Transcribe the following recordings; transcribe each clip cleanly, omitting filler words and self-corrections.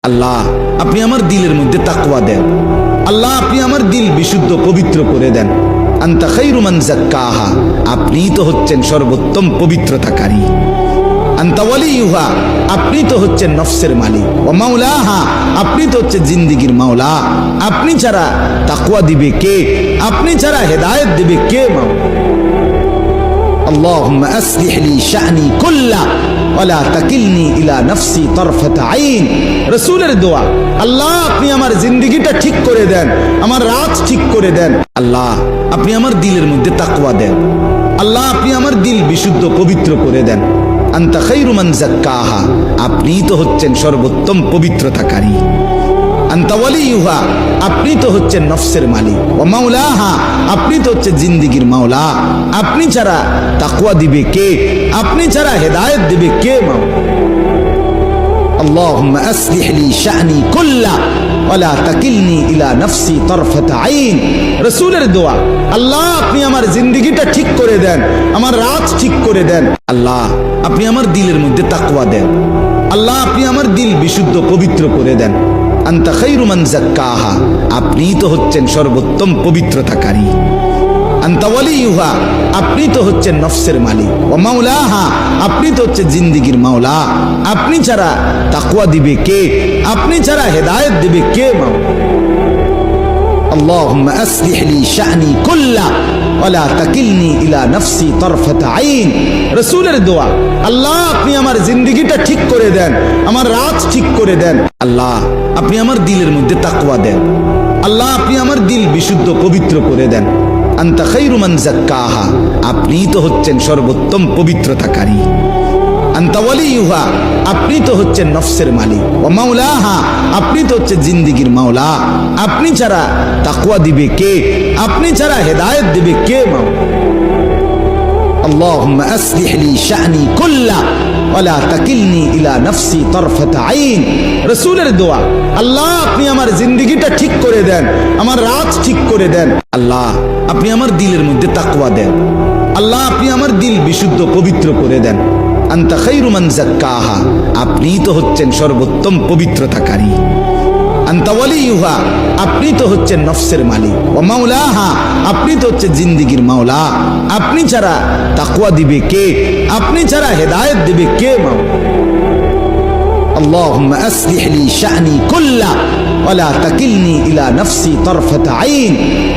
আল্লাহ আপনি আমার দিলের মধ্যে তাকওয়া দেন। আল্লাহ আপনি আমার দিল বিশুদ্ধ পবিত্র করে দেন। আনতা খায়রু মান যাক্কাহা, আপনিই তো হচ্ছেন সর্বোত্তম পবিত্রতাকারী। আনতা ওয়ালিয়ুহা, আপনি তো হচ্ছেন নফসের মালিক। ওয়া মাওলাহা, আপনি তো হচ্ছেন জিন্দেগীর মাওলা। আপনি ছাড়া তাকওয়া দিবে কে? আপনি ছাড়া হেদায়েত দিবে কে? মাওলা আল্লাহুম্মা আসলিহ লি শা'নি কুল্লা ওয়া লা তাকিলনি ইলা নাফসি তারফাত আইন। রাসূলের দোয়া, আল্লাহ আপনি আমার জিন্দেগিটা ঠিক করে দেন, আমার রাত ঠিক করে দেন। আল্লাহ আপনি আমার দিলের মধ্যে তাকওয়া দেন। আল্লাহ আপনি আমার দিল বিশুদ্ধ পবিত্র করে দেন। আনতা খায়রু মান যাক্কাহা, আপনিই তো হচ্ছেন সর্বোত্তম পবিত্রতাকারী। আনতা ওয়ালিয়ুহা, আপনি তো হচ্ছেন নফসের মালিক। ওয়া মাওলাহা, আপনি তো হচ্ছেন জিন্দেগীর মাওলা। আপনি ছাড়া তাকওয়া দিবে কে? আপনি ছাড়া হেদায়েত দিবে কে? মাওলা আল্লাহুম্মা আসলিহ লি শা'নি কুল্লা ওয়া লা তাকিলনি ইলা নাফসি তারফাত আইন। রাসূলের দোয়া, আল্লাহ আপনি আমার জিন্দেগিটা ঠিক করে দেন, আমার রাত ঠিক করে দেন। আল্লাহ আপনি আমার দিলের মধ্যে তাকওয়া দেন। আল্লাহ আপনি আমার দিল বিশুদ্ধ পবিত্র করে দেন। আনতা খায়রু মান যাক্কাহা, আপনিই তো হচ্ছেন সর্বোত্তম পবিত্রতাকারী। আনতা ওয়ালিয়ুহা, আপনি তো হচ্ছেন নফসের মালিক। ওয়া মাওলাহা, আপনি তো হচ্ছেন জিন্দেগীর মাওলা। আপনি ছাড়া তাকওয়া দিবে কে? আপনি ছাড়া হেদায়েত দিবে কে? মাওলা আল্লাহুম্মা আসলিহ লি শা'নি কুল্লা ওয়া লা তাকিলনি ইলা নাফসি তারফাত আইন। রাসূলের দোয়া, আল্লাহ আপনি আমার জিন্দেগিটা ঠিক করে দেন, আমার রাত ঠিক করে দেন। আল্লাহ আপনি আমার দিলের মধ্যে তাকওয়া দেন। আল্লাহ আপনি আমার দিল বিশুদ্ধ পবিত্র করে দেন। আনতা খায়রু মান যাক্কাহা, আপনিই তো হচ্ছেন সর্বোত্তম পবিত্রতাকারী। আনতা ওয়ালিয়ুহা, আপনি তো হচ্ছেন নফসের মালিক। ওয়া মাওলাহা, আপনি তো হচ্ছেন জিন্দেগীর মাওলা। আপনি ছাড়া তাকওয়া দিবে কে? আপনি ছাড়া হেদায়েত দিবে কে? মাওলা আল্লাহুম্মা আসলিহ লি শা'নি কুল্লা ওয়া লা তাকিলনি ইলা নাফসি তারফাত আইন। রাসূলের দোয়া, আল্লাহ আপনি আমার জিন্দেগিটা ঠিক করে দেন, আমার রাত ঠিক করে দেন। আল্লাহ আপনি আমার দিলের মধ্যে তাকওয়া দেন। আল্লাহ আপনি আমার দিল বিশুদ্ধ পবিত্র করে দেন। আনতা খায়রু মান যাক্কাহা, আপনিই তো হচ্ছেন সর্বোত্তম পবিত্রতাকারী। আনতা ওয়ালিয়ুহা, আপনি তো হচ্ছেন নফসের মালিক। ওয়া মাওলাহা, আপনি তো হচ্ছেন জিন্দেগীর মাওলা। আপনি ছাড়া তাকওয়া দিবে কে? আপনি ছাড়া হেদায়েত দিবে কে? মাওলা আল্লাহুম্মা আসলিহ লি শা'নি কুল্লা ওয়া লা তাকিলনি ইলা নাফসি তারফাত আইন।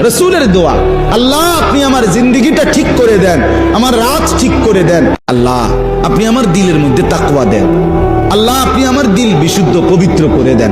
রাসূলের দোয়া, আল্লাহ আপনি আমার জিন্দেগিটা ঠিক করে দেন, আমার রাত ঠিক করে দেন। আল্লাহ আপনি আমার দিলের মধ্যে তাকওয়া দেন। আল্লাহ আপনি আমার দিল বিশুদ্ধ পবিত্র করে দেন।